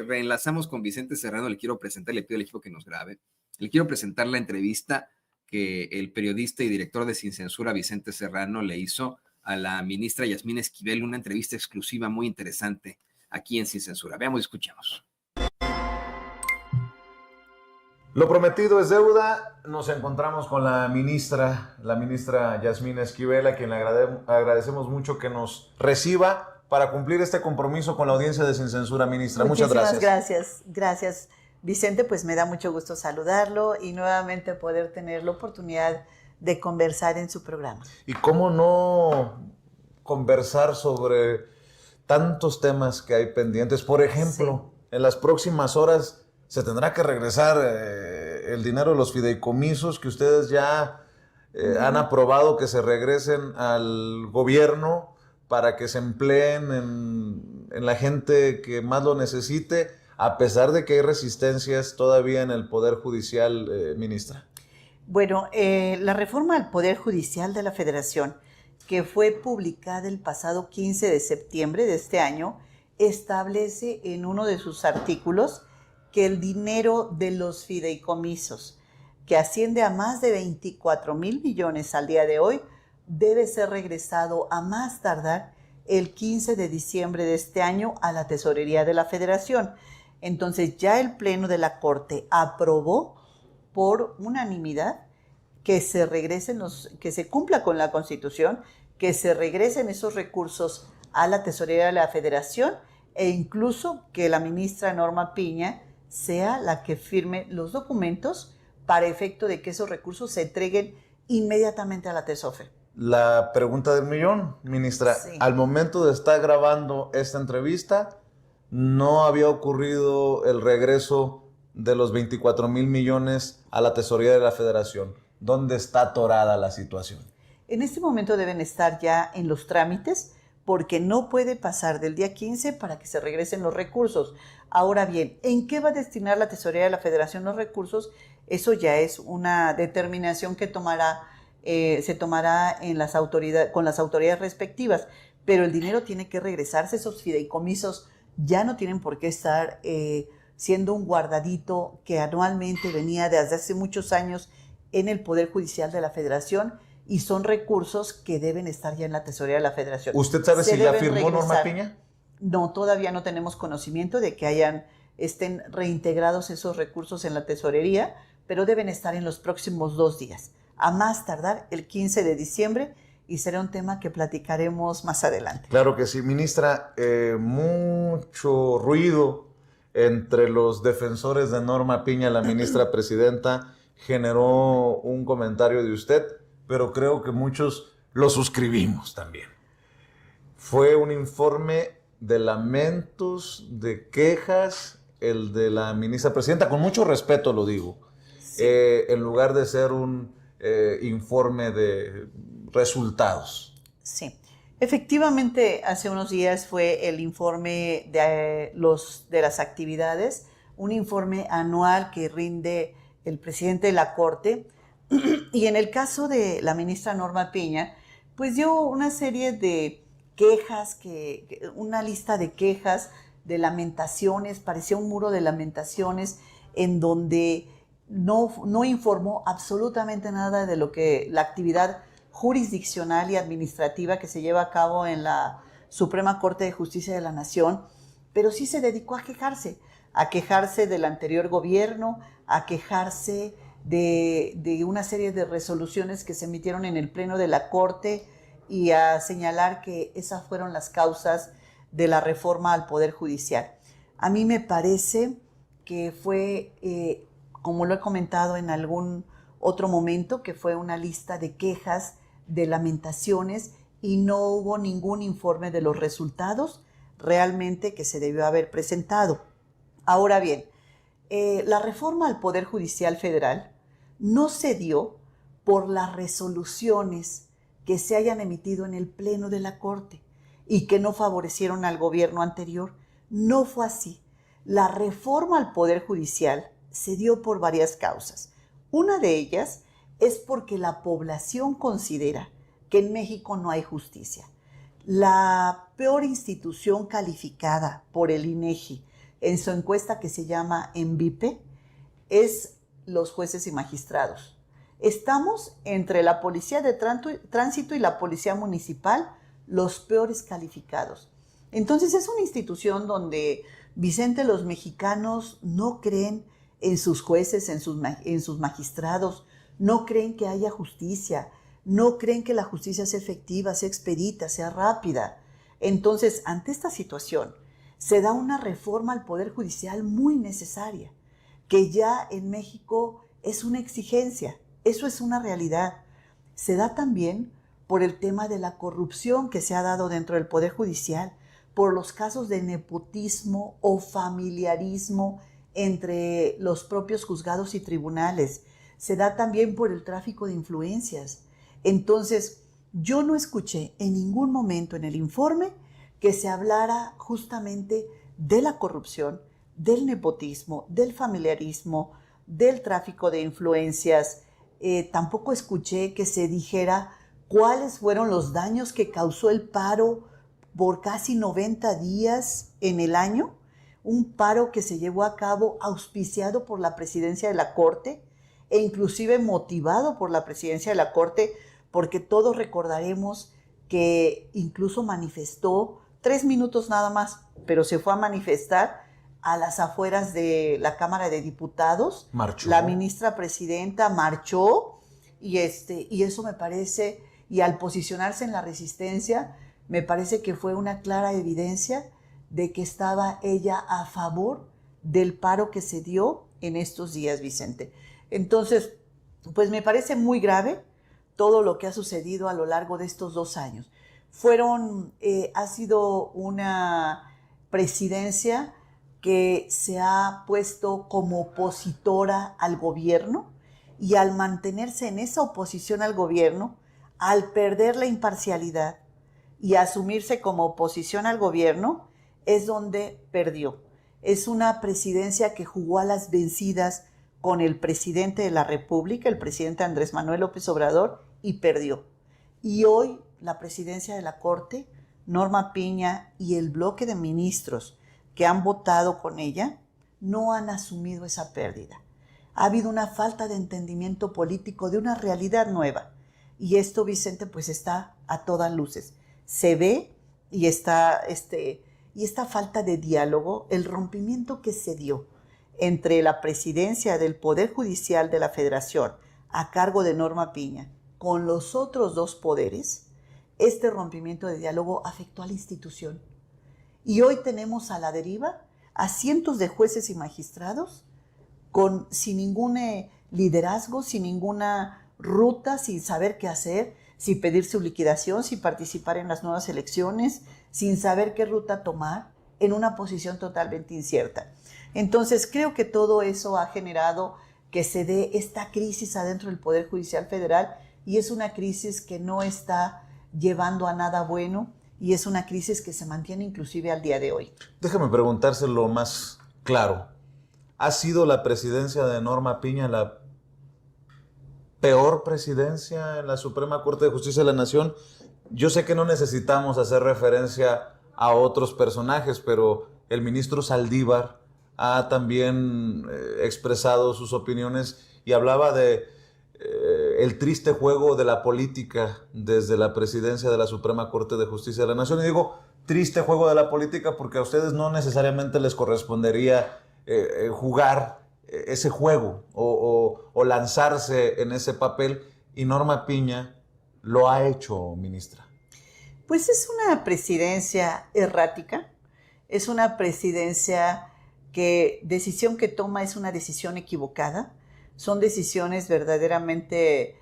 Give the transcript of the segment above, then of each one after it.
reenlazamos con Vicente Serrano, le quiero presentar, le pido al equipo que nos grabe, le quiero presentar la entrevista que el periodista y director de Sin Censura, Vicente Serrano, le hizo a la ministra Yasmín Esquivel, una entrevista exclusiva muy interesante aquí en Sin Censura. Veamos y escuchemos. Lo prometido es deuda. Nos encontramos con la ministra Yasmín Esquivel, a quien le agradecemos mucho que nos reciba para cumplir este compromiso con la audiencia de Sin Censura, ministra. Muchas gracias. Gracias, Vicente. Pues me da mucho gusto saludarlo y nuevamente poder tener la oportunidad de conversar en su programa. ¿Y cómo no conversar sobre tantos temas que hay pendientes? Por ejemplo, en las próximas horas se tendrá que regresar el dinero de los fideicomisos que ustedes ya han aprobado que se regresen al gobierno para que se empleen en la gente que más lo necesite, a pesar de que hay resistencias todavía en el Poder Judicial, ministra. Bueno, la reforma al Poder Judicial de la Federación, que fue publicada el pasado 15 de septiembre de este año, establece en uno de sus artículos que el dinero de los fideicomisos, que asciende a más de 24,000 millones al día de hoy, debe ser regresado a más tardar el 15 de diciembre de este año a la Tesorería de la Federación. Entonces ya el Pleno de la Corte aprobó por unanimidad que se regresen que se cumpla con la Constitución, que se regresen esos recursos a la Tesorería de la Federación e incluso que la ministra Norma Piña sea la que firme los documentos para efecto de que esos recursos se entreguen inmediatamente a la TESOFE. La pregunta del millón, ministra. Sí. Al momento de estar grabando esta entrevista, no había ocurrido el regreso de los 24,000 millones a la Tesorería de la Federación. ¿Dónde está atorada la situación? En este momento deben estar ya en los trámites, porque no puede pasar del día 15 para que se regresen los recursos. Ahora bien, ¿en qué va a destinar la Tesorería de la Federación los recursos? Eso ya es una determinación que se tomará con las autoridades respectivas, pero el dinero tiene que regresarse. Esos fideicomisos ya no tienen por qué estar siendo un guardadito que anualmente venía desde hace muchos años en el Poder Judicial de la Federación, y son recursos que deben estar ya en la Tesorería de la Federación. ¿Usted sabe si ya firmó Norma Piña? No, todavía no tenemos conocimiento de que estén reintegrados esos recursos en la Tesorería, pero deben estar en los próximos 2 días, a más tardar el 15 de diciembre, y será un tema que platicaremos más adelante. Claro que sí, ministra. Mucho ruido entre los defensores de Norma Piña, la ministra presidenta, generó un comentario de usted, pero creo que muchos lo suscribimos también. Fue un informe de lamentos, de quejas, el de la ministra presidenta, con mucho respeto lo digo, sí. En lugar de ser un informe de resultados. Sí, efectivamente hace unos días fue el informe de las actividades, un informe anual que rinde el presidente de la Corte. Y en el caso de la ministra Norma Piña, pues dio una serie de quejas, una lista de quejas, de lamentaciones, parecía un muro de lamentaciones en donde no informó absolutamente nada de lo que la actividad jurisdiccional y administrativa que se lleva a cabo en la Suprema Corte de Justicia de la Nación, pero sí se dedicó a quejarse del anterior gobierno, a quejarse de una serie de resoluciones que se emitieron en el Pleno de la Corte y a señalar que esas fueron las causas de la reforma al Poder Judicial. A mí me parece que fue, como lo he comentado en algún otro momento, que fue una lista de quejas, de lamentaciones, y no hubo ningún informe de los resultados realmente que se debió haber presentado. Ahora bien, la reforma al Poder Judicial Federal no se dio por las resoluciones que se hayan emitido en el Pleno de la Corte y que no favorecieron al gobierno anterior. No fue así. La reforma al Poder Judicial se dio por varias causas. Una de ellas es porque la población considera que en México no hay justicia. La peor institución calificada por el INEGI en su encuesta que se llama ENVIPE es los jueces y magistrados. Estamos entre la policía de tránsito y la policía municipal, los peores calificados. Entonces es una institución donde, Vicente, los mexicanos no creen en sus jueces, en sus magistrados, no creen que haya justicia, no creen que la justicia sea efectiva, sea expedita, sea rápida. Entonces, ante esta situación, se da una reforma al Poder Judicial muy necesaria, que ya en México es una exigencia, eso es una realidad. Se da también por el tema de la corrupción que se ha dado dentro del Poder Judicial, por los casos de nepotismo o familiarismo entre los propios juzgados y tribunales. Se da también por el tráfico de influencias. Entonces, yo no escuché en ningún momento en el informe que se hablara justamente de la corrupción, del nepotismo, del familiarismo, del tráfico de influencias. Tampoco escuché que se dijera cuáles fueron los daños que causó el paro por casi 90 días en el año, un paro que se llevó a cabo auspiciado por la presidencia de la Corte e inclusive motivado por la presidencia de la Corte, porque todos recordaremos que incluso manifestó 3 minutos nada más, pero se fue a manifestar a las afueras de la Cámara de Diputados. Marchó. La ministra presidenta marchó y eso me parece, y al posicionarse en la resistencia, me parece que fue una clara evidencia de que estaba ella a favor del paro que se dio en estos días, Vicente. Entonces, pues me parece muy grave todo lo que ha sucedido a lo largo de estos 2 años. Ha sido una presidencia que se ha puesto como opositora al gobierno, y al mantenerse en esa oposición al gobierno, al perder la imparcialidad y asumirse como oposición al gobierno, es donde perdió. Es una presidencia que jugó a las vencidas con el presidente de la República, el presidente Andrés Manuel López Obrador, y perdió. Y hoy la presidencia de la Corte, Norma Piña y el bloque de ministros que han votado con ella, no han asumido esa pérdida. Ha habido una falta de entendimiento político de una realidad nueva. Y esto, Vicente, pues está a todas luces. Se ve y esta falta de diálogo, el rompimiento que se dio entre la presidencia del Poder Judicial de la Federación, a cargo de Norma Piña, con los otros 2 poderes, este rompimiento de diálogo afectó a la institución. Y hoy tenemos a la deriva a cientos de jueces y magistrados sin ningún liderazgo, sin ninguna ruta, sin saber qué hacer, sin pedir su liquidación, sin participar en las nuevas elecciones, sin saber qué ruta tomar, en una posición totalmente incierta. Entonces, creo que todo eso ha generado que se dé esta crisis adentro del Poder Judicial Federal, y es una crisis que no está llevando a nada bueno, y es una crisis que se mantiene inclusive al día de hoy. Déjame preguntárselo más claro. ¿Ha sido la presidencia de Norma Piña la peor presidencia en la Suprema Corte de Justicia de la Nación? Yo sé que no necesitamos hacer referencia a otros personajes, pero el ministro Saldívar ha también expresado sus opiniones y hablaba de el triste juego de la política desde la presidencia de la Suprema Corte de Justicia de la Nación. Y digo triste juego de la política porque a ustedes no necesariamente les correspondería jugar ese juego o lanzarse en ese papel, y Norma Piña lo ha hecho, ministra. Pues es una presidencia errática, es una presidencia que decisión que toma es una decisión equivocada, son decisiones verdaderamente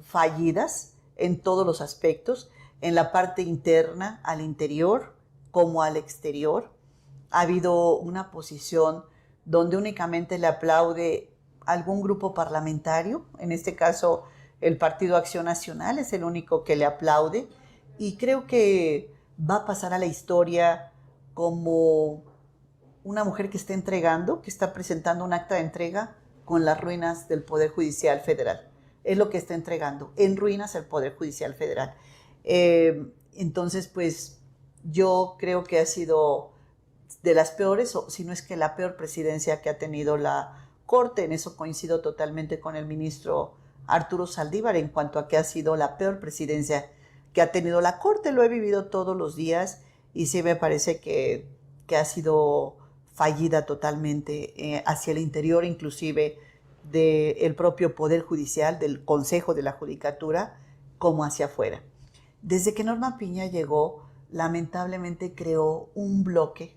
fallidas en todos los aspectos, en la parte interna, al interior, como al exterior. Ha habido una posición donde únicamente le aplaude algún grupo parlamentario, en este caso el Partido Acción Nacional es el único que le aplaude, y creo que va a pasar a la historia como una mujer que está entregando, que está presentando un acta de entrega con las ruinas del Poder Judicial Federal. Es lo que está entregando, en ruinas el Poder Judicial Federal. Entonces, pues yo creo que ha sido de las peores, o si no es que la peor presidencia que ha tenido la Corte. En eso coincido totalmente con el ministro Arturo Saldívar en cuanto a que ha sido la peor presidencia que ha tenido la Corte. Lo he vivido todos los días y sí me parece que ha sido fallida totalmente hacia el interior, inclusive del propio Poder Judicial, del Consejo de la Judicatura, como hacia afuera. Desde que Norma Piña llegó, lamentablemente creó un bloque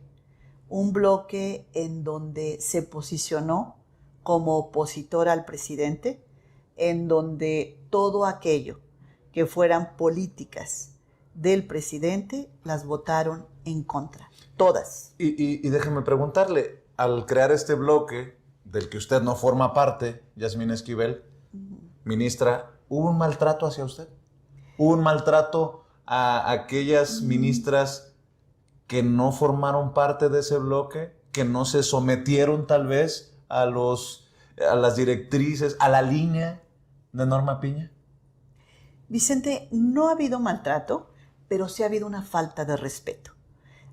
en donde se posicionó como opositora al presidente, en donde todo aquello que fueran políticas del presidente las votaron en contra, todas. Y déjeme preguntarle, al crear este bloque del que usted no forma parte, Yasmín Esquivel, ministra, ¿hubo un maltrato hacia usted? ¿Hubo un maltrato a aquellas ministras que no formaron parte de ese bloque, que no se sometieron tal vez a las directrices, a la línea de Norma Piña? Vicente, no ha habido maltrato, pero sí ha habido una falta de respeto.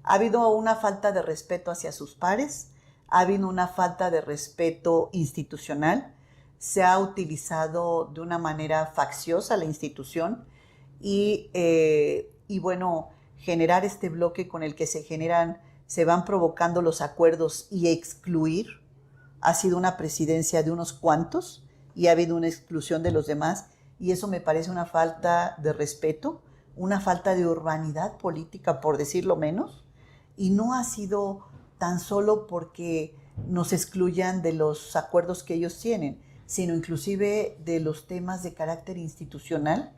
Ha habido una falta de respeto hacia sus pares, ha habido una falta de respeto institucional, se ha utilizado de una manera facciosa la institución y bueno, generar este bloque con el que se van provocando los acuerdos y excluir. Ha sido una presidencia de unos cuantos y ha habido una exclusión de los demás, y eso me parece una falta de respeto, una falta de urbanidad política, por decirlo menos, y no ha sido tan solo porque nos excluyan de los acuerdos que ellos tienen, sino inclusive de los temas de carácter institucional,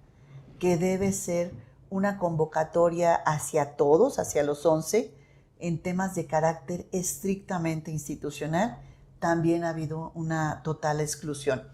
que debe ser una convocatoria hacia todos, hacia los 11, en temas de carácter estrictamente institucional. También ha habido una total exclusión.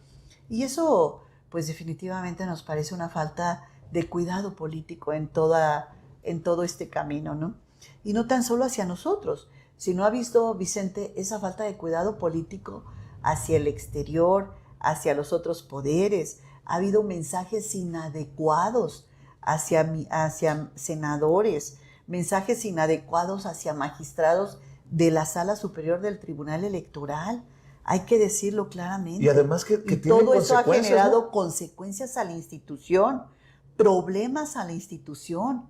Y eso, pues definitivamente nos parece una falta de cuidado político en todo este camino, ¿no? Y no tan solo hacia nosotros, sino ha visto, Vicente, esa falta de cuidado político hacia el exterior, hacia los otros poderes. Ha habido mensajes inadecuados hacia senadores, mensajes inadecuados hacia magistrados de la Sala Superior del Tribunal Electoral. Hay que decirlo claramente. Y además que tiene todo eso ha consecuencias, generado, ¿no?, consecuencias a la institución, problemas a la institución.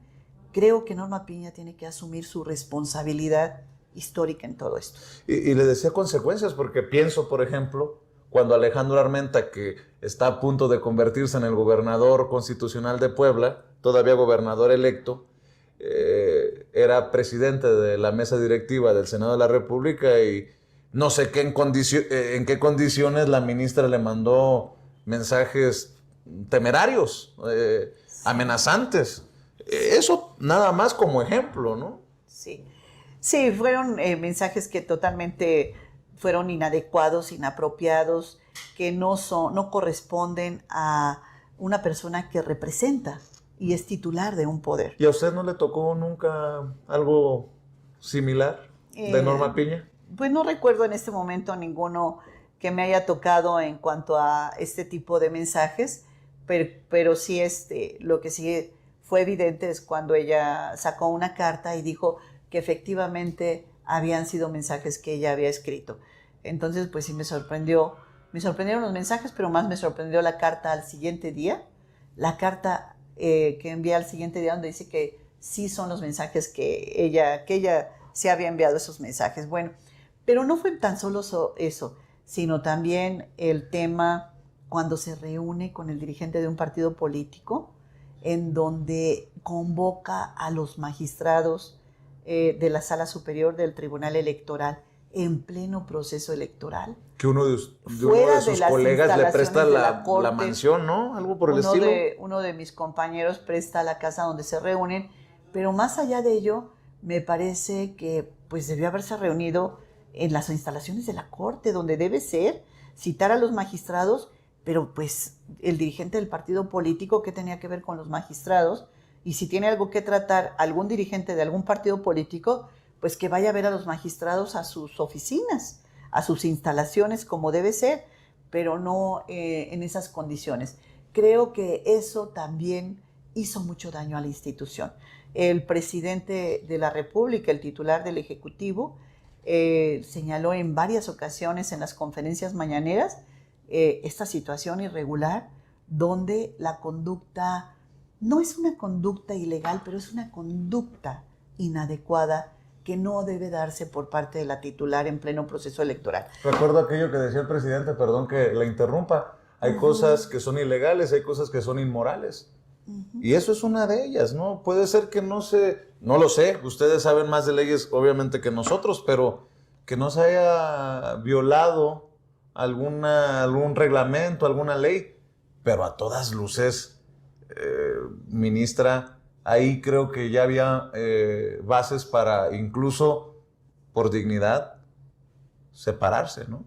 Creo que Norma Piña tiene que asumir su responsabilidad histórica en todo esto. Y le decía consecuencias porque pienso, por ejemplo, cuando Alejandro Armenta, que está a punto de convertirse en el gobernador constitucional de Puebla, todavía gobernador electo, era presidente de la mesa directiva del Senado de la República, y no sé en qué condiciones la ministra le mandó mensajes temerarios, amenazantes. Eso nada más como ejemplo, ¿no? Sí, sí, fueron mensajes que totalmente fueron inadecuados, inapropiados, que no corresponden a una persona que representa y es titular de un poder. ¿Y a usted no le tocó nunca algo similar de Norma Piña? Pues no recuerdo en este momento ninguno que me haya tocado en cuanto a este tipo de mensajes, pero sí lo que sí fue evidente es cuando ella sacó una carta y dijo que efectivamente habían sido mensajes que ella había escrito. Entonces, pues sí me sorprendieron los mensajes, pero más me sorprendió la carta al siguiente día, la carta que envía al siguiente día, donde dice que sí son los mensajes que ella se había enviado esos mensajes. Bueno, pero no fue tan solo eso, sino también el tema cuando se reúne con el dirigente de un partido político, en donde convoca a los magistrados de la Sala Superior del Tribunal Electoral en pleno proceso electoral. Que uno de sus colegas le presta la mansión, ¿no? Algo por el estilo. Uno de mis compañeros presta la casa donde se reúnen, pero más allá de ello, me parece que pues debió haberse reunido en las instalaciones de la Corte, donde debe ser, citar a los magistrados, pero pues el dirigente del partido político, ¿qué tenía que ver con los magistrados? Y si tiene algo que tratar algún dirigente de algún partido político, pues que vaya a ver a los magistrados a sus oficinas, a sus instalaciones como debe ser, pero no en esas condiciones. Creo que eso también hizo mucho daño a la institución. El presidente de la República, el titular del Ejecutivo, señaló en varias ocasiones en las conferencias mañaneras esta situación irregular donde la conducta no es una conducta ilegal, pero es una conducta inadecuada que no debe darse por parte de la titular en pleno proceso electoral. Recuerdo aquello que decía el presidente, perdón que la interrumpa, hay cosas que son ilegales, hay cosas que son inmorales. Y eso es una de ellas, ¿no? Puede ser que no lo sé, ustedes saben más de leyes obviamente que nosotros, pero que no se haya violado algún reglamento, alguna ley, pero a todas luces, ministra, ahí creo que ya había bases para incluso por dignidad separarse, ¿no?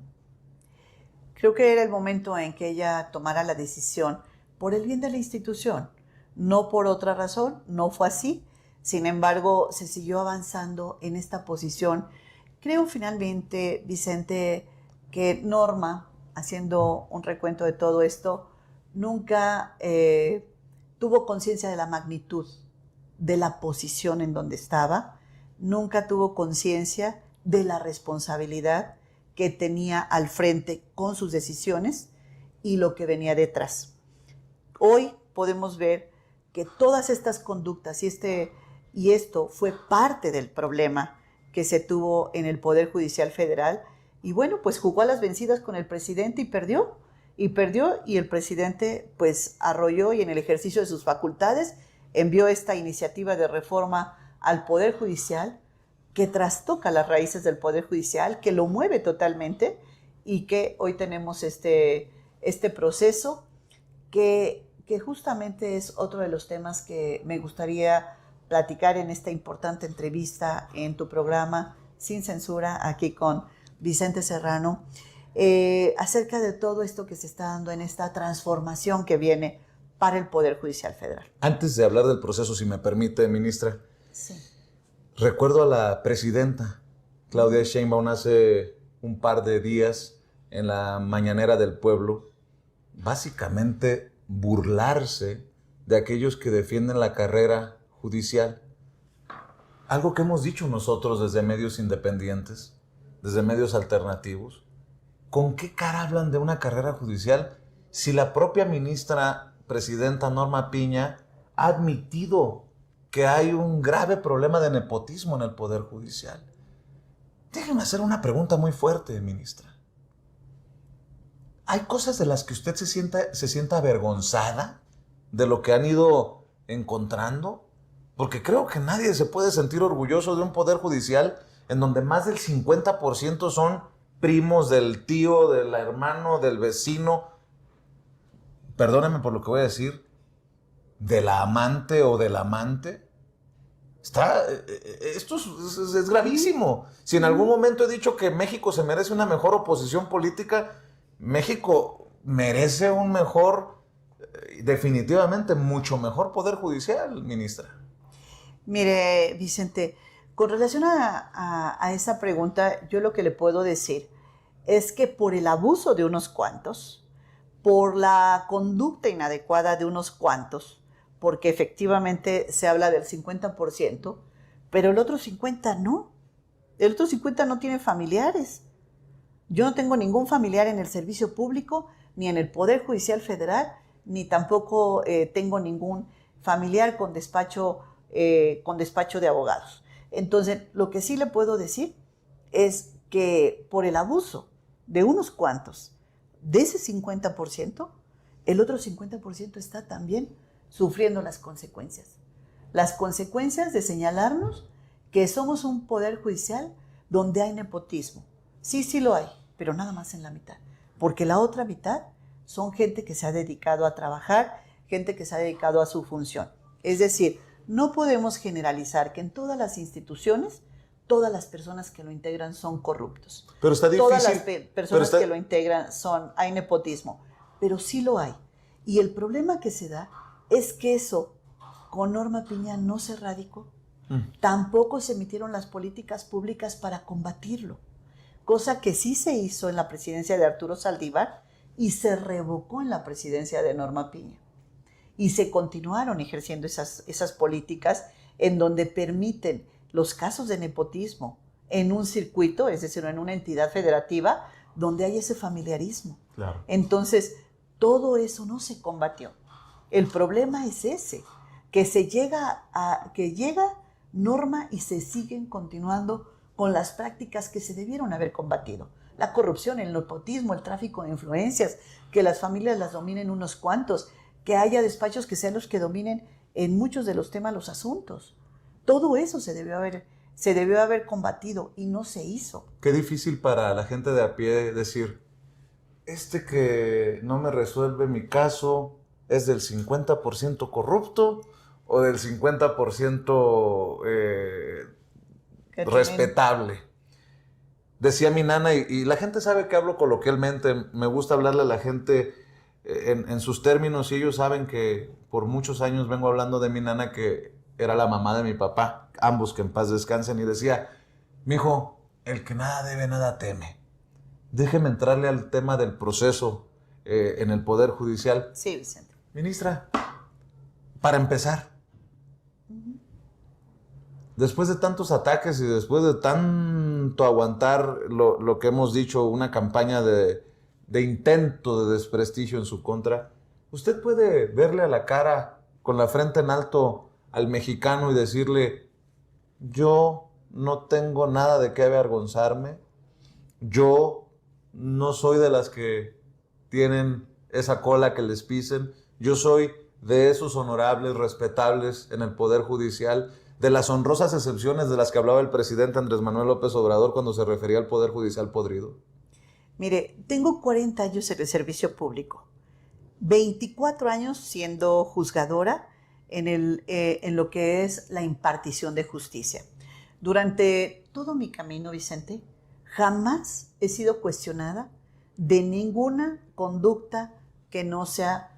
Creo que era el momento en que ella tomara la decisión por el bien de la institución, no por otra razón, no fue así. Sin embargo, se siguió avanzando en esta posición. Creo finalmente, Vicente, que Norma, haciendo un recuento de todo esto, nunca tuvo conciencia de la magnitud de la posición en donde estaba, nunca tuvo conciencia de la responsabilidad que tenía al frente con sus decisiones y lo que venía detrás. Hoy podemos ver que todas estas conductas y esto fue parte del problema que se tuvo en el Poder Judicial Federal. Y bueno, pues jugó a las vencidas con el presidente y perdió y el presidente pues arrolló y en el ejercicio de sus facultades envió esta iniciativa de reforma al Poder Judicial que trastoca las raíces del Poder Judicial, que lo mueve totalmente y que hoy tenemos este proceso que justamente es otro de los temas que me gustaría platicar en esta importante entrevista en tu programa Sin Censura, aquí con Vicente Serrano, acerca de todo esto que se está dando en esta transformación que viene para el Poder Judicial Federal. Antes de hablar del proceso, si me permite, ministra, Sí. recuerdo a la presidenta Claudia Sheinbaum hace un par de días en la Mañanera del Pueblo, básicamente burlarse de aquellos que defienden la carrera judicial. Algo que hemos dicho nosotros desde medios independientes, desde medios alternativos. ¿Con qué cara hablan de una carrera judicial si la propia ministra presidenta Norma Piña ha admitido que hay un grave problema de nepotismo en el Poder Judicial? Déjenme hacer una pregunta muy fuerte, ministra. ¿Hay cosas de las que usted se sienta avergonzada de lo que han ido encontrando? Porque creo que nadie se puede sentir orgulloso de un Poder Judicial en donde más del 50% son primos del tío, del hermano, del vecino, perdónenme por lo que voy a decir, de la amante o del amante. Esto es gravísimo. Si en algún momento he dicho que México se merece una mejor oposición política, México merece un mejor, definitivamente mucho mejor Poder Judicial, ministra. Mire, Vicente, con relación a esa pregunta, yo lo que le puedo decir es que por el abuso de unos cuantos, por la conducta inadecuada de unos cuantos, porque efectivamente se habla del 50%, pero el otro 50% no. El otro 50% no tiene familiares. Yo no tengo ningún familiar en el servicio público, ni en el Poder Judicial Federal, ni tampoco tengo ningún familiar con despacho de abogados. Entonces, lo que sí le puedo decir es que por el abuso de unos cuantos, de ese 50%, el otro 50% está también sufriendo las consecuencias. Las consecuencias de señalarnos que somos un Poder Judicial donde hay nepotismo. Sí lo hay, pero nada más en la mitad. Porque la otra mitad son gente que se ha dedicado a trabajar, gente que se ha dedicado a su función. Es decir, no podemos generalizar que en todas las instituciones, todas las personas que lo integran son corruptos. Pero está difícil. Todas las personas que lo integran hay nepotismo. Pero sí lo hay. Y el problema que se da es que eso con Norma Piña no se erradicó. Tampoco se emitieron las políticas públicas para combatirlo. Cosa que sí se hizo en la presidencia de Arturo Saldívar y se revocó en la presidencia de Norma Piña. Y se continuaron ejerciendo esas políticas en donde permiten los casos de nepotismo en un circuito, es decir, en una entidad federativa, donde hay ese familiarismo. Claro. Entonces, todo eso no se combatió. El problema es ese, que llega norma y se siguen continuando con las prácticas que se debieron haber combatido. La corrupción, el nepotismo, el tráfico de influencias, que las familias las dominen unos cuantos, que haya despachos que sean los que dominen en muchos de los temas los asuntos. Todo eso se debió haber combatido y no se hizo. Qué difícil para la gente de a pie decir, que no me resuelve mi caso es del 50% corrupto o del 50% respetable. Decía mi nana, y la gente sabe que hablo coloquialmente, me gusta hablarle a la gente en sus términos, y ellos saben que por muchos años vengo hablando de mi nana, que era la mamá de mi papá, ambos que en paz descansen, y decía, mijo, el que nada debe, nada teme. Déjeme entrarle al tema del proceso en el Poder Judicial. Sí, Vicente. Ministra, para empezar, después de tantos ataques y después de tanto aguantar lo que hemos dicho, una campaña de intento de desprestigio en su contra, ¿usted puede verle a la cara con la frente en alto al mexicano y decirle, yo no tengo nada de qué avergonzarme, yo no soy de las que tienen esa cola que les pisen, yo soy de esos honorables, respetables en el Poder Judicial, de las honrosas excepciones de las que hablaba el presidente Andrés Manuel López Obrador cuando se refería al Poder Judicial podrido? Mire, tengo 40 años en el servicio público, 24 años siendo juzgadora en lo que es la impartición de justicia. Durante todo mi camino, Vicente, jamás he sido cuestionada de ninguna conducta que no sea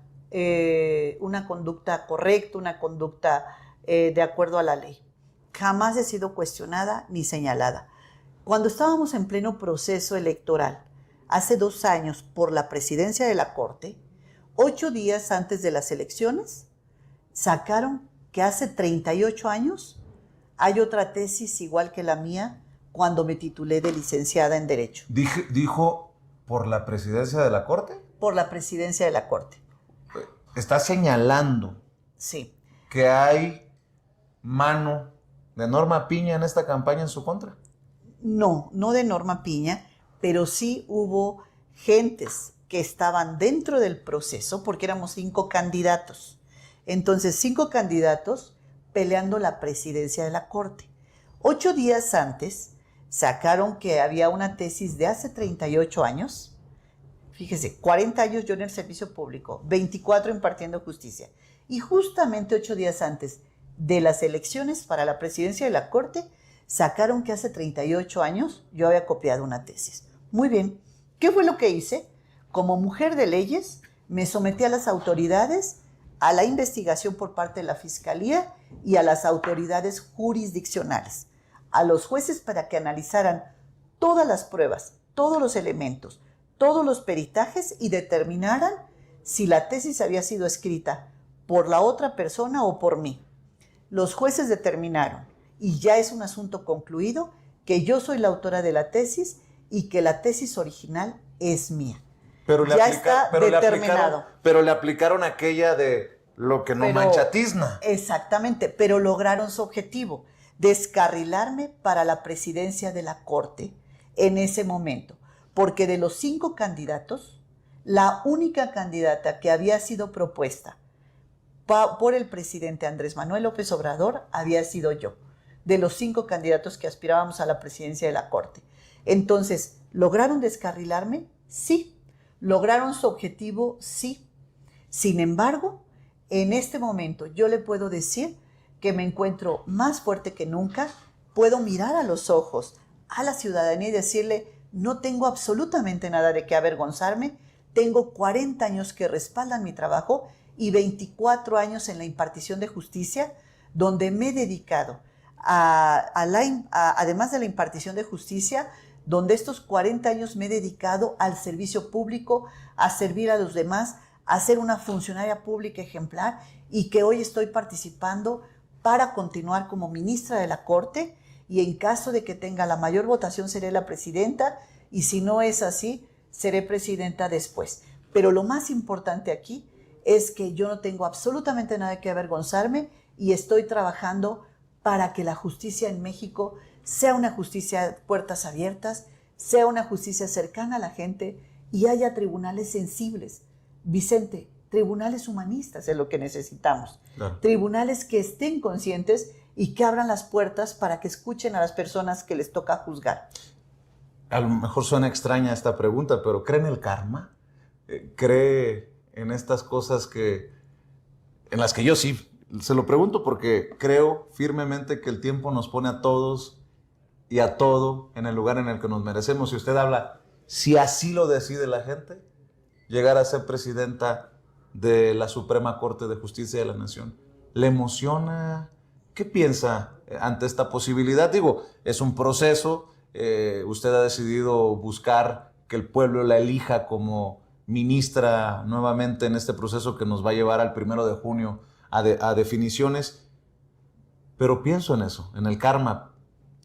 una conducta correcta, una conducta de acuerdo a la ley. Jamás he sido cuestionada ni señalada. Cuando estábamos en pleno proceso electoral, hace 2 años, por la presidencia de la Corte, 8 días antes de las elecciones, sacaron que hace 38 años hay otra tesis igual que la mía cuando me titulé de licenciada en Derecho. ¿Dijo por la presidencia de la Corte? Por la presidencia de la Corte. Está señalando Sí. que hay mano de Norma Piña en esta campaña en su contra. No de Norma Piña, pero sí hubo gentes que estaban dentro del proceso, porque éramos 5 candidatos. Entonces, 5 candidatos peleando la presidencia de la Corte. 8 días antes sacaron que había una tesis de hace 38 años. Fíjese, 40 años yo en el servicio público, 24 impartiendo justicia. Y justamente 8 días antes de las elecciones para la presidencia de la Corte, sacaron que hace 38 años yo había copiado una tesis. Muy bien, ¿qué fue lo que hice? Como mujer de leyes, me sometí a las autoridades, a la investigación por parte de la Fiscalía y a las autoridades jurisdiccionales, a los jueces para que analizaran todas las pruebas, todos los elementos, todos los peritajes y determinaran si la tesis había sido escrita por la otra persona o por mí. Los jueces determinaron, y ya es un asunto concluido, que yo soy la autora de la tesis y que la tesis original es mía. Pero está determinado. Pero le aplicaron aquella de lo que no mancha tizna. Exactamente, pero lograron su objetivo, descarrilarme para la presidencia de la Corte en ese momento. Porque de los 5 candidatos, la única candidata que había sido propuesta por el presidente Andrés Manuel López Obrador había sido yo, de los 5 candidatos que aspirábamos a la presidencia de la Corte. Entonces, ¿lograron descarrilarme? Sí. ¿Lograron su objetivo? Sí. Sin embargo, en este momento yo le puedo decir que me encuentro más fuerte que nunca, puedo mirar a los ojos a la ciudadanía y decirle, no tengo absolutamente nada de qué avergonzarme, tengo 40 años que respaldan mi trabajo y 24 años en la impartición de justicia, donde me he dedicado además de la impartición de justicia, donde estos 40 años me he dedicado al servicio público, a servir a los demás, a ser una funcionaria pública ejemplar y que hoy estoy participando para continuar como ministra de la Corte, y en caso de que tenga la mayor votación seré la presidenta, y si no es así, seré presidenta después. Pero lo más importante aquí es que yo no tengo absolutamente nada que avergonzarme y estoy trabajando para que la justicia en México sea una justicia de puertas abiertas, sea una justicia cercana a la gente y haya tribunales sensibles. Vicente, tribunales humanistas es lo que necesitamos. Claro. Tribunales que estén conscientes y que abran las puertas para que escuchen a las personas que les toca juzgar. A lo mejor suena extraña esta pregunta, pero ¿cree en el karma? ¿Cree en estas cosas en las que yo sí? Se lo pregunto porque creo firmemente que el tiempo nos pone a todos y a todo en el lugar en el que nos merecemos. Si usted habla, si así lo decide la gente, llegar a ser presidenta de la Suprema Corte de Justicia de la Nación, ¿le emociona? ¿Qué piensa ante esta posibilidad? Digo, es un proceso, usted ha decidido buscar que el pueblo la elija como ministra nuevamente en este proceso que nos va a llevar al 1 de junio a definiciones, pero pienso en eso, en el karma.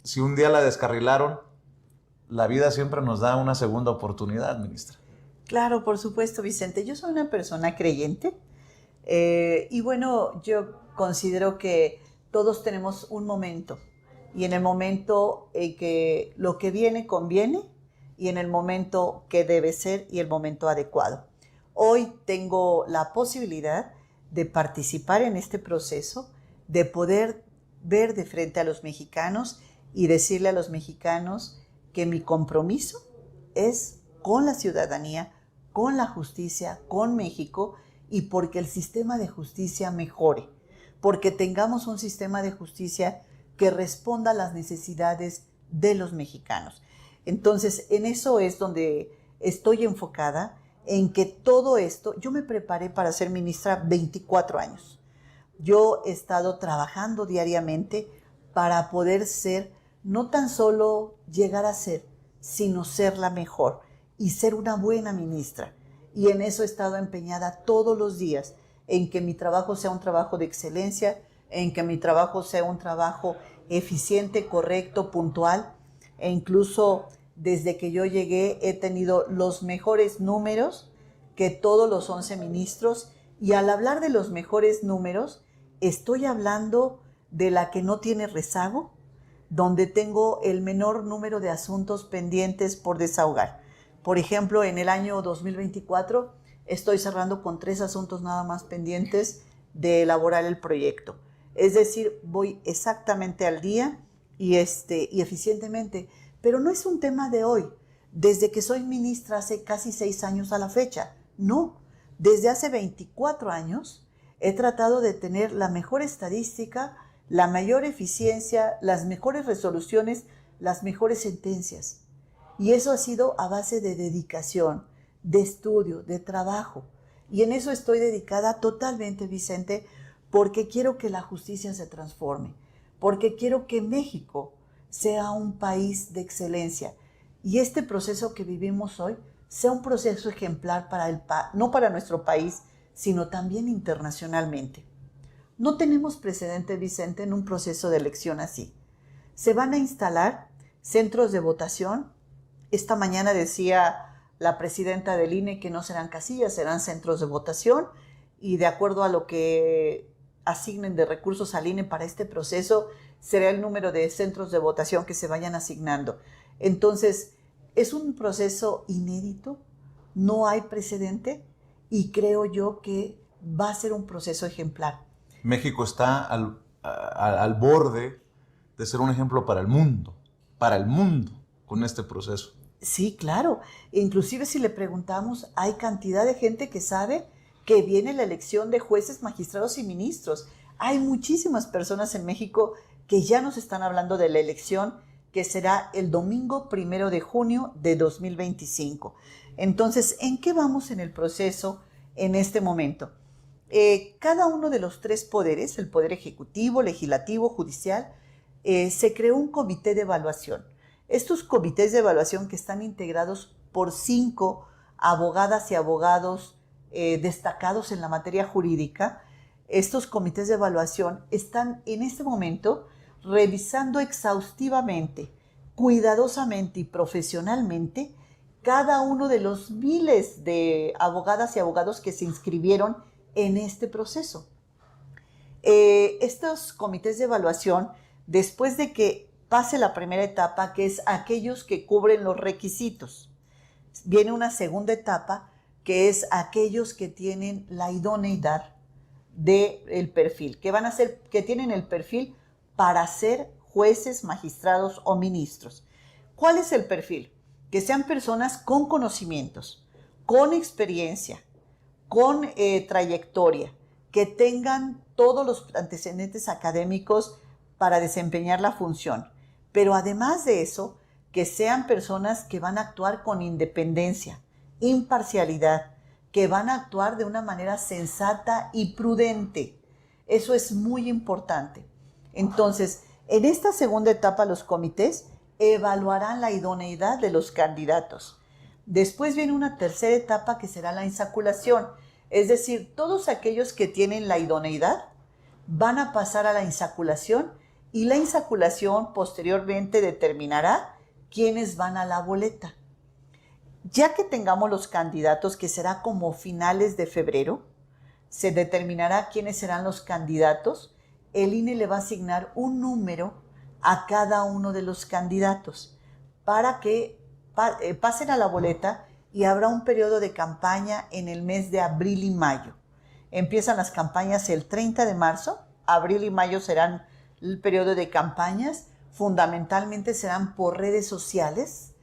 Si un día la descarrilaron, la vida siempre nos da una segunda oportunidad, ministra. Claro, por supuesto, Vicente. Yo soy una persona creyente y bueno, yo considero que todos tenemos un momento y en el momento en que lo que viene conviene y en el momento que debe ser y el momento adecuado. Hoy tengo la posibilidad de participar en este proceso, de poder ver de frente a los mexicanos y decirle a los mexicanos que mi compromiso es con la ciudadanía, con la justicia, con México y porque el sistema de justicia mejore, porque tengamos un sistema de justicia que responda a las necesidades de los mexicanos. Entonces, en eso es donde estoy enfocada, en que todo esto, yo me preparé para ser ministra 24 años. Yo he estado trabajando diariamente para poder ser, no tan solo llegar a ser, sino ser la mejor y ser una buena ministra. Y en eso he estado empeñada todos los días, en que mi trabajo sea un trabajo de excelencia, en que mi trabajo sea un trabajo eficiente, correcto, puntual. E incluso desde que yo llegué he tenido los mejores números que todos los 11 ministros. Y al hablar de los mejores números, estoy hablando de la que no tiene rezago, donde tengo el menor número de asuntos pendientes por desahogar. Por ejemplo, en el año 2024 estoy cerrando con 3 asuntos nada más pendientes de elaborar el proyecto. Es decir, voy exactamente al día y eficientemente. Pero no es un tema de hoy, desde que soy ministra hace casi 6 años a la fecha. No, desde hace 24 años he tratado de tener la mejor estadística, la mayor eficiencia, las mejores resoluciones, las mejores sentencias. Y eso ha sido a base de dedicación, de estudio, de trabajo. Y en eso estoy dedicada totalmente, Vicente, porque quiero que la justicia se transforme, porque quiero que México sea un país de excelencia. Y este proceso que vivimos hoy sea un proceso ejemplar no para nuestro país, sino también internacionalmente. No tenemos precedente, Vicente, en un proceso de elección así. Se van a instalar centros de votación. Esta mañana decía la presidenta del INE que no serán casillas, serán centros de votación y de acuerdo a lo que asignen de recursos al INE para este proceso, será el número de centros de votación que se vayan asignando. Entonces, es un proceso inédito, no hay precedente y creo yo que va a ser un proceso ejemplar. México está al borde de ser un ejemplo para el mundo, con este proceso. Sí, claro. Inclusive si le preguntamos, hay cantidad de gente que sabe que viene la elección de jueces, magistrados y ministros. Hay muchísimas personas en México que ya nos están hablando de la elección que será el domingo 1 de junio de 2025. Entonces, ¿en qué vamos en el proceso en este momento? Cada uno de los 3 poderes, el poder ejecutivo, legislativo, judicial, se creó un comité de evaluación. Estos comités de evaluación que están integrados por 5 abogadas y abogados destacados en la materia jurídica, estos comités de evaluación están en este momento revisando exhaustivamente, cuidadosamente y profesionalmente cada uno de los miles de abogadas y abogados que se inscribieron en este proceso. Estos comités de evaluación, después de que pase la primera etapa, que es aquellos que cubren los requisitos, viene una segunda etapa, que es aquellos que tienen la idoneidad del perfil, que tienen el perfil para ser jueces, magistrados o ministros. ¿Cuál es el perfil? Que sean personas con conocimientos, con experiencia, con trayectoria, que tengan todos los antecedentes académicos para desempeñar la función. Pero además de eso, que sean personas que van a actuar con independencia, imparcialidad, que van a actuar de una manera sensata y prudente. Eso es muy importante. Entonces, en esta segunda etapa, los comités evaluarán la idoneidad de los candidatos. Después viene una tercera etapa que será la insaculación. Es decir, todos aquellos que tienen la idoneidad van a pasar a la insaculación y la insaculación posteriormente determinará quiénes van a la boleta. Ya que tengamos los candidatos, que será como finales de febrero, se determinará quiénes serán los candidatos. El INE le va a asignar un número a cada uno de los candidatos para que pasen a la boleta, y habrá un periodo de campaña en el mes de abril y mayo. Empiezan las campañas el 30 de marzo, abril y mayo serán el periodo de campañas, fundamentalmente serán por redes sociales,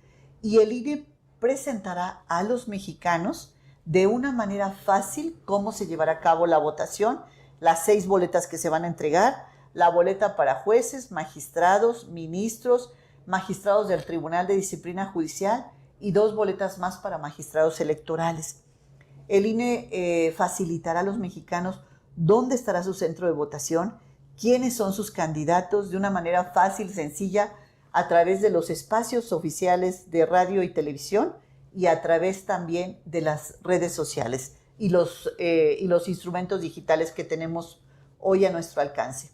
y el INE presentará a los mexicanos de una manera fácil cómo se llevará a cabo la votación, las 6 boletas que se van a entregar, la boleta para jueces, magistrados, ministros, magistrados del Tribunal de Disciplina Judicial y 2 boletas más para magistrados electorales. El INE facilitará a los mexicanos dónde estará su centro de votación, quiénes son sus candidatos, de una manera fácil, sencilla, a través de los espacios oficiales de radio y televisión y a través también de las redes sociales y los instrumentos digitales que tenemos hoy a nuestro alcance.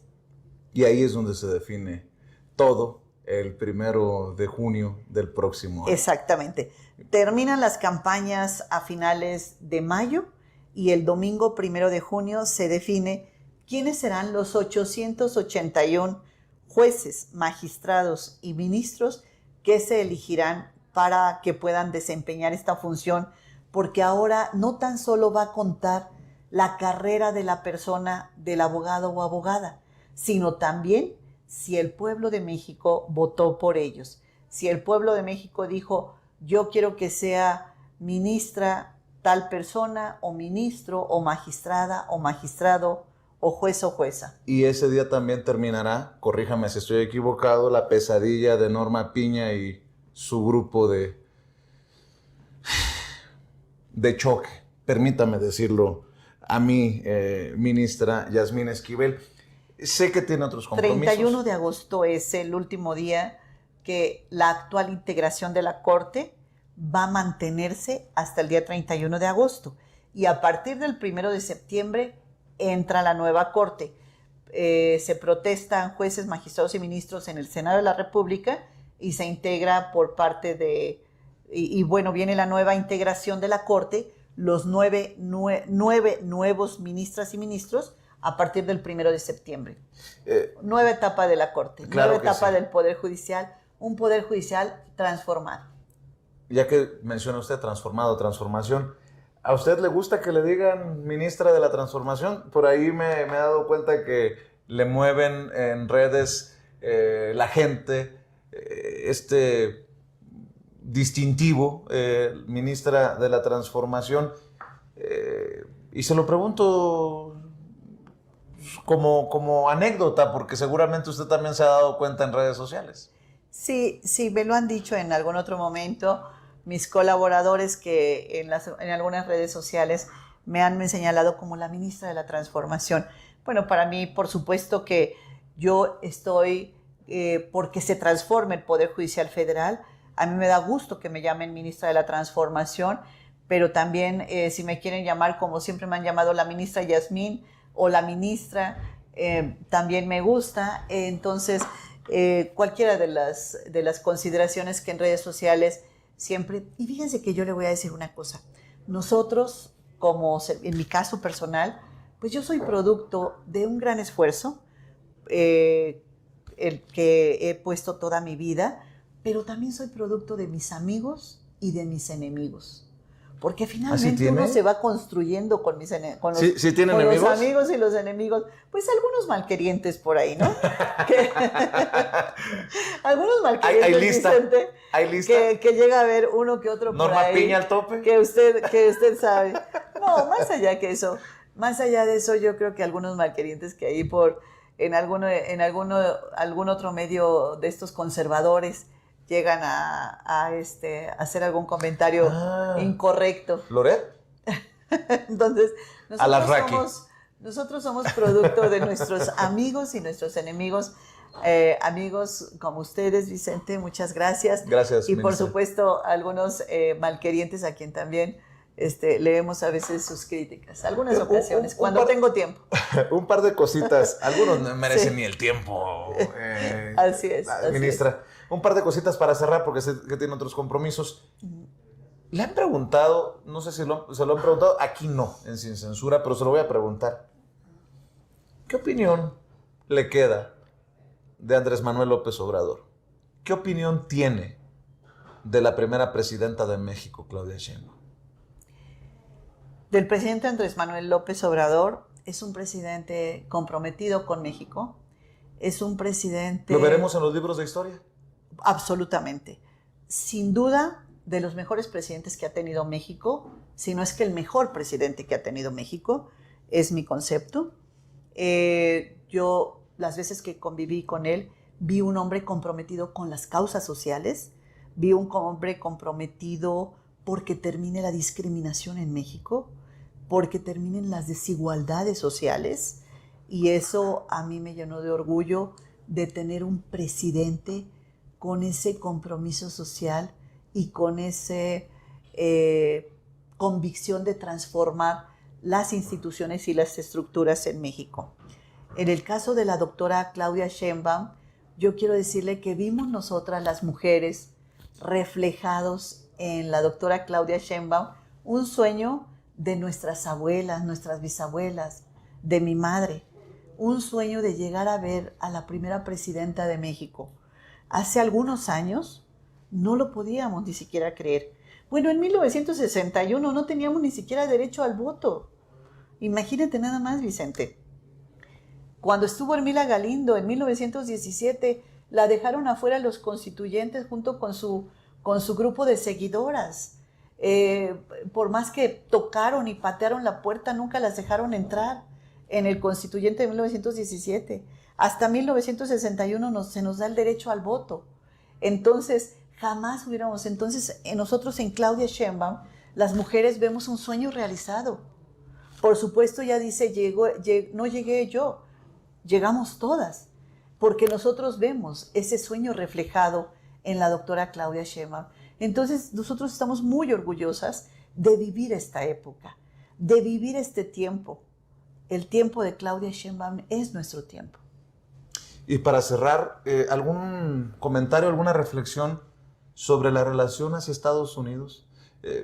Y ahí es donde se define todo el 1 de junio del próximo año. Exactamente. Terminan las campañas a finales de mayo y el domingo 1 de junio se define quiénes serán los 881 jueces, magistrados y ministros que se elegirán para que puedan desempeñar esta función, porque ahora no tan solo va a contar la carrera de la persona, del abogado o abogada, sino también si el pueblo de México votó por ellos. Si el pueblo de México dijo, yo quiero que sea ministra tal persona, o ministro, o magistrada, o magistrado, o juez o jueza. Y ese día también terminará, corríjame si estoy equivocado, la pesadilla de Norma Piña y su grupo de choque, permítame decirlo a mí, ministra Yasmín Esquivel. Sé que tiene otros compromisos. 31 de agosto es el último día que la actual integración de la Corte va a mantenerse hasta el día 31 de agosto. Y a partir del 1 de septiembre entra la nueva Corte. Se protestan jueces, magistrados y ministros en el Senado de la República y se integra por parte de... Y bueno, viene la nueva integración de la Corte, los nueve nuevos ministras y ministros a partir del 1 de septiembre. Nueva etapa de la Corte, claro, nueva etapa sí, del Poder Judicial, un Poder Judicial transformado. Ya que menciona usted transformado, transformación, ¿a usted le gusta que le digan ministra de la transformación? Por ahí me he dado cuenta que le mueven en redes la gente este distintivo, ministra de la transformación, y se lo pregunto como anécdota, porque seguramente usted también se ha dado cuenta en redes sociales. Sí, me lo han dicho en algún otro momento mis colaboradores que en algunas redes sociales me han señalado como la ministra de la transformación. Bueno, para mí, por supuesto que yo estoy porque se transforme el Poder Judicial Federal. A mí me da gusto que me llamen ministra de la transformación, pero también si me quieren llamar como siempre me han llamado la ministra Yasmín o la ministra también me gusta. Entonces, cualquiera de las consideraciones que en redes sociales siempre... Y fíjense que yo le voy a decir una cosa. Nosotros, como en mi caso personal, pues yo soy producto de un gran esfuerzo, el que he puesto toda mi vida, pero también soy producto de mis amigos y de mis enemigos. Porque finalmente uno se va construyendo con los amigos y los enemigos. Pues algunos malquerientes por ahí, ¿no? Algunos malquerientes, ¿Hay lista? Vicente, ¿Hay lista? Que llega a ver uno que otro por ahí. ¿Norma Piña al tope? Que usted sabe. No, más allá que eso. Más allá de eso, yo creo que algunos malquerientes que ahí en algún otro medio de estos conservadores llegan a hacer algún comentario incorrecto. ¿Loret? Entonces, nosotros somos producto de nuestros amigos y nuestros enemigos. Amigos como ustedes, Vicente, muchas gracias. Gracias, y por ministra. supuesto, algunos malquerientes a quien también leemos a veces sus críticas. Algunas ocasiones, cuando tengo tiempo. Un par de cositas. Algunos no merecen ni el tiempo. Así es. Ministra, un par de cositas para cerrar porque sé que tiene otros compromisos. Le han preguntado, no sé si se lo han preguntado, aquí no, en Sin Censura, pero se lo voy a preguntar. ¿Qué opinión le queda de Andrés Manuel López Obrador? ¿Qué opinión tiene de la primera presidenta de México, Claudia Sheinbaum? Del presidente Andrés Manuel López Obrador, es un presidente comprometido con México, es un presidente... ¿Lo veremos en los libros de historia? Absolutamente. Sin duda, de los mejores presidentes que ha tenido México, si no es que el mejor presidente que ha tenido México, es mi concepto. Yo, las veces que conviví con él, vi un hombre comprometido con las causas sociales, vi un hombre comprometido porque termine la discriminación en México, porque terminen las desigualdades sociales, y eso a mí me llenó de orgullo de tener un presidente con ese compromiso social y con esa convicción de transformar las instituciones y las estructuras en México. En el caso de la doctora Claudia Sheinbaum, yo quiero decirle que vimos nosotras las mujeres reflejados en la doctora Claudia Sheinbaum un sueño de nuestras abuelas, nuestras bisabuelas, de mi madre, un sueño de llegar a ver a la primera presidenta de México. Hace algunos años no lo podíamos ni siquiera creer. Bueno, en 1961 no teníamos ni siquiera derecho al voto. Imagínate nada más, Vicente. Cuando estuvo Ermila Galindo en 1917, la dejaron afuera los constituyentes junto con su grupo de seguidoras. Por más que tocaron y patearon la puerta, nunca las dejaron entrar en el constituyente de 1917. Hasta 1961 se nos da el derecho al voto. Entonces, jamás hubiéramos... Entonces, nosotros en Claudia Sheinbaum, las mujeres vemos un sueño realizado. Por supuesto, ella dice, no llegué yo, llegamos todas, porque nosotros vemos ese sueño reflejado en la doctora Claudia Sheinbaum. Entonces, nosotros estamos muy orgullosas de vivir esta época, de vivir este tiempo. El tiempo de Claudia Sheinbaum es nuestro tiempo. Y para cerrar, ¿algún comentario, alguna reflexión sobre la relación hacia Estados Unidos?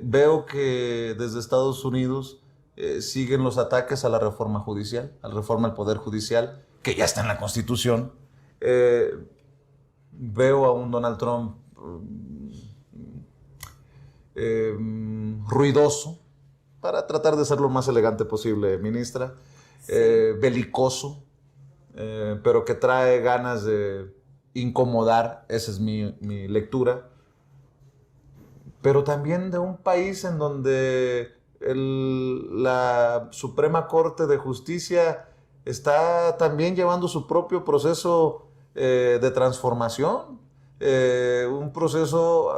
Veo que desde Estados Unidos siguen los ataques a la reforma judicial, a la reforma al Poder Judicial, que ya está en la Constitución. Veo a un Donald Trump ruidoso, para tratar de ser lo más elegante posible, ministra, sí. Belicoso, pero que trae ganas de incomodar, esa es mi lectura, pero también de un país en donde la Suprema Corte de Justicia está también llevando su propio proceso de transformación, un proceso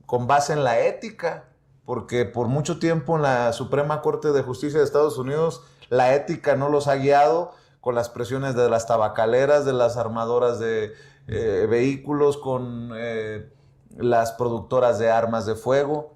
con base en la ética, porque por mucho tiempo en la Suprema Corte de Justicia de Estados Unidos la ética no los ha guiado, con las presiones de las tabacaleras, de las armadoras de vehículos, con las productoras de armas de fuego.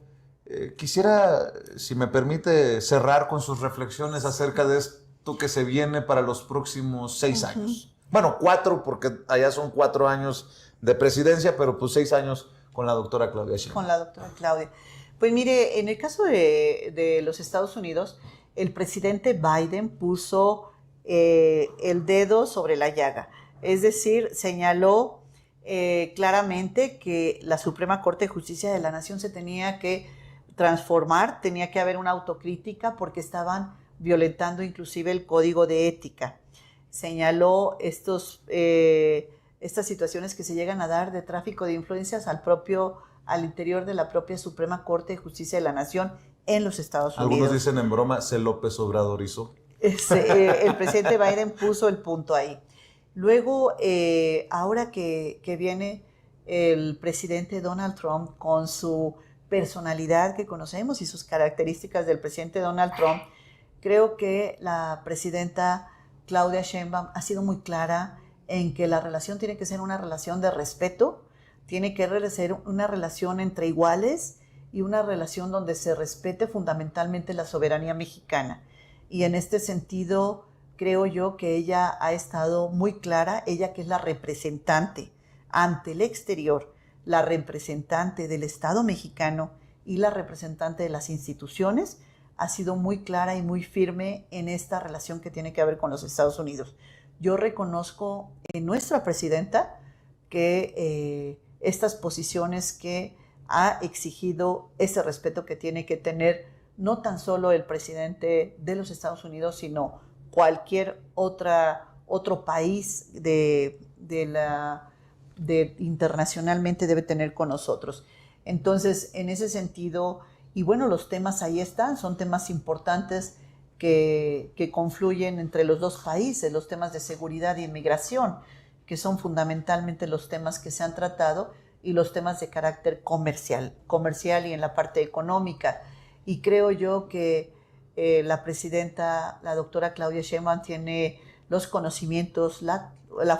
Quisiera, si me permite, cerrar con sus reflexiones acerca de esto que se viene para los próximos 6 años. Bueno, 4, porque allá son 4 años de presidencia, pero pues 6 años con la doctora Claudia Sheinbaum. Con la doctora Claudia. Pues mire, en el caso de los Estados Unidos, el presidente Biden puso el dedo sobre la llaga. Es decir, señaló claramente que la Suprema Corte de Justicia de la Nación se tenía que transformar, tenía que haber una autocrítica porque estaban violentando inclusive el código de ética. Señaló estas situaciones que se llegan a dar de tráfico de influencias al interior de la propia Suprema Corte de Justicia de la Nación en los Estados Unidos. Algunos dicen en broma, se López Obradorizó. El presidente Biden puso el punto ahí. Luego, ahora que viene el presidente Donald Trump con su personalidad que conocemos y sus características del presidente Donald Trump, creo que la presidenta Claudia Sheinbaum ha sido muy clara en que la relación tiene que ser una relación de respeto, tiene que ser una relación entre iguales y una relación donde se respete fundamentalmente la soberanía mexicana. Y en este sentido, creo yo que ella ha estado muy clara, ella que es la representante ante el exterior, la representante del Estado mexicano y la representante de las instituciones, ha sido muy clara y muy firme en esta relación que tiene que ver con los Estados Unidos. Yo reconozco en nuestra presidenta que estas posiciones que ha exigido ese respeto que tiene que tener no tan solo el presidente de los Estados Unidos, sino cualquier otro país internacionalmente debe tener con nosotros. Entonces, en ese sentido, y bueno, los temas ahí están, son temas importantes que confluyen entre los dos países, los temas de seguridad y inmigración, que son fundamentalmente los temas que se han tratado, y los temas de carácter comercial y en la parte económica. Y creo yo que la presidenta, la doctora Claudia Sheinbaum, tiene los conocimientos, la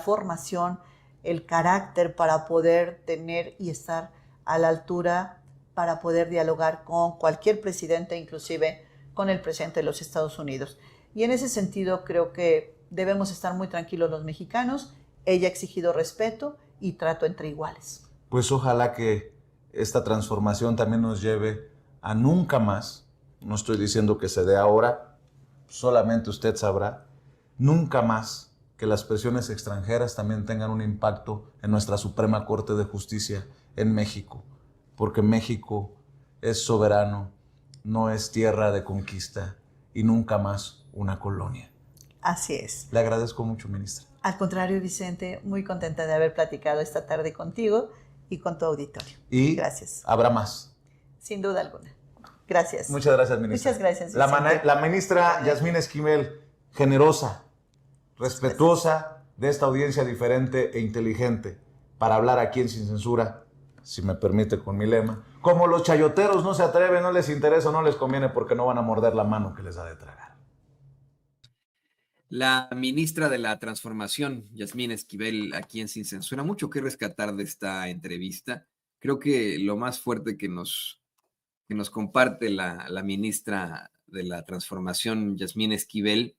formación, el carácter para poder tener y estar a la altura para poder dialogar con cualquier presidente, inclusive con el presidente de los Estados Unidos. Y en ese sentido creo que debemos estar muy tranquilos los mexicanos. Ella ha exigido respeto y trato entre iguales. Pues ojalá que esta transformación también nos lleve a nunca más, no estoy diciendo que se dé ahora, solamente usted sabrá, nunca más que las presiones extranjeras también tengan un impacto en nuestra Suprema Corte de Justicia en México, porque México es soberano, no es tierra de conquista y nunca más una colonia. Así es. Le agradezco mucho, ministra. Al contrario, Vicente, muy contenta de haber platicado esta tarde contigo y con tu auditorio. Y gracias. Habrá más. Sin duda alguna. Gracias. Muchas gracias, ministra. Muchas gracias, Vicente. La ministra Yasmín Esquivel, generosa, respetuosa de esta audiencia diferente e inteligente, para hablar aquí en Sin Censura, si me permite con mi lema. Como los chayoteros no se atreven, no les interesa, no les conviene porque no van a morder la mano que les da de tragar. La ministra de la Transformación, Yasmín Esquivel, aquí en Sin Censura, mucho que rescatar de esta entrevista. Creo que lo más fuerte que nos comparte la ministra de la Transformación, Yasmín Esquivel,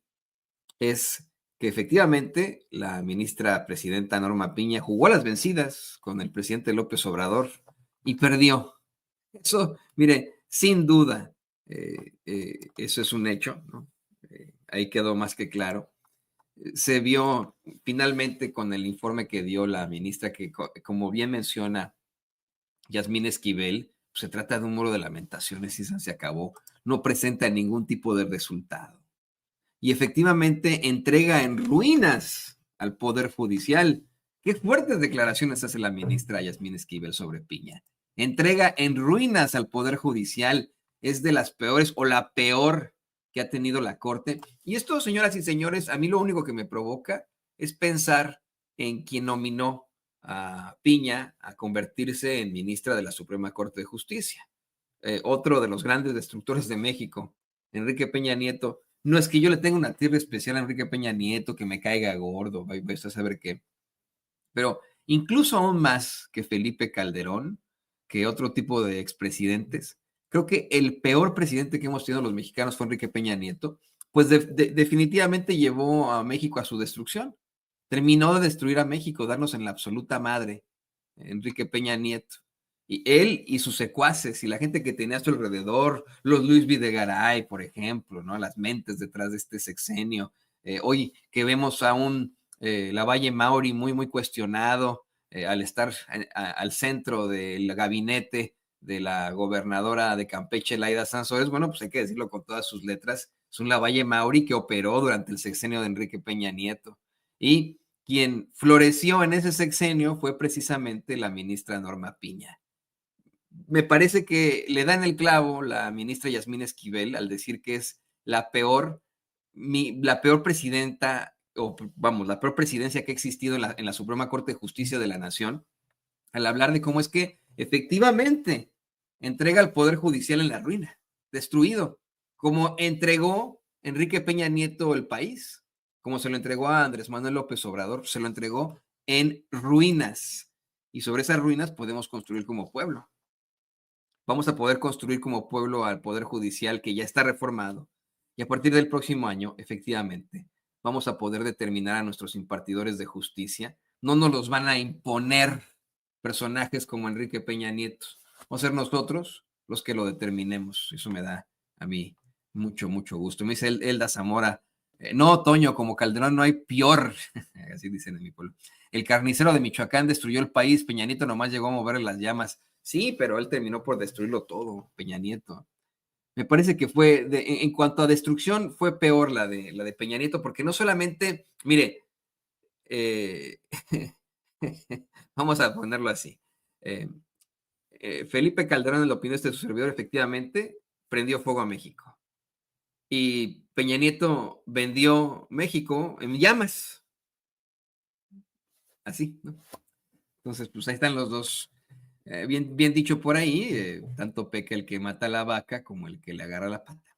es que efectivamente la ministra presidenta Norma Piña jugó a las vencidas con el presidente López Obrador y perdió. Eso, mire, sin duda, eso es un hecho, ¿no? Ahí quedó más que claro. Se vio finalmente con el informe que dio la ministra que, como bien menciona Yasmín Esquivel, pues se trata de un muro de lamentaciones y se acabó. No presenta ningún tipo de resultado. Y efectivamente entrega en ruinas al Poder Judicial. Qué fuertes declaraciones hace la ministra Yasmín Esquivel sobre Piña. Entrega en ruinas al Poder Judicial. Es de las peores o la peor que ha tenido la Corte. Y esto, señoras y señores, a mí lo único que me provoca es pensar en quien nominó a Piña a convertirse en ministra de la Suprema Corte de Justicia. Otro de los grandes destructores de México, Enrique Peña Nieto. No es que yo le tenga una tierra especial a Enrique Peña Nieto, que me caiga gordo, vaya a saber qué. Pero incluso aún más que Felipe Calderón, que otro tipo de expresidentes, creo que el peor presidente que hemos tenido los mexicanos fue Enrique Peña Nieto, pues definitivamente llevó a México a su destrucción. Terminó de destruir a México, darnos en la absoluta madre, Enrique Peña Nieto. Y él y sus secuaces y la gente que tenía a su alrededor, los Luis Videgaray, por ejemplo, ¿no? Las mentes detrás de este sexenio. Hoy que vemos a un Lavalle Mauri muy cuestionado al estar al centro del gabinete de la gobernadora de Campeche, Laida Sansores, bueno, pues hay que decirlo con todas sus letras, es un Lavalle Mauri que operó durante el sexenio de Enrique Peña Nieto. Y quien floreció en ese sexenio fue precisamente la ministra Norma Piña. Me parece que le da en el clavo la ministra Yasmín Esquivel al decir que es la peor presidenta, o vamos, la peor presidencia que ha existido en la Suprema Corte de Justicia de la Nación, al hablar de cómo es que efectivamente entrega el Poder Judicial en la ruina, destruido, como entregó Enrique Peña Nieto el país, como se lo entregó a Andrés Manuel López Obrador, se lo entregó en ruinas. Y sobre esas ruinas podemos construir como pueblo. Vamos a poder construir como pueblo al Poder Judicial que ya está reformado. Y a partir del próximo año, efectivamente, vamos a poder determinar a nuestros impartidores de justicia. No nos los van a imponer personajes como Enrique Peña Nieto. Vamos a ser nosotros los que lo determinemos. Eso me da a mí mucho gusto. Me dice Elda Zamora, no, Toño, como Calderón no hay peor. Así dicen en mi pueblo. El carnicero de Michoacán destruyó el país. Peña Nieto nomás llegó a mover las llamas. Sí, pero él terminó por destruirlo todo, Peña Nieto. Me parece que fue, en cuanto a destrucción, fue peor la de Peña Nieto, porque no solamente, mire, vamos a ponerlo así. Felipe Calderón, en la opinión de su servidor, efectivamente prendió fuego a México. Y Peña Nieto vendió México en llamas. Así, ¿no? Entonces, pues ahí están los dos. Bien dicho por ahí, tanto peca el que mata la vaca como el que le agarra la pata.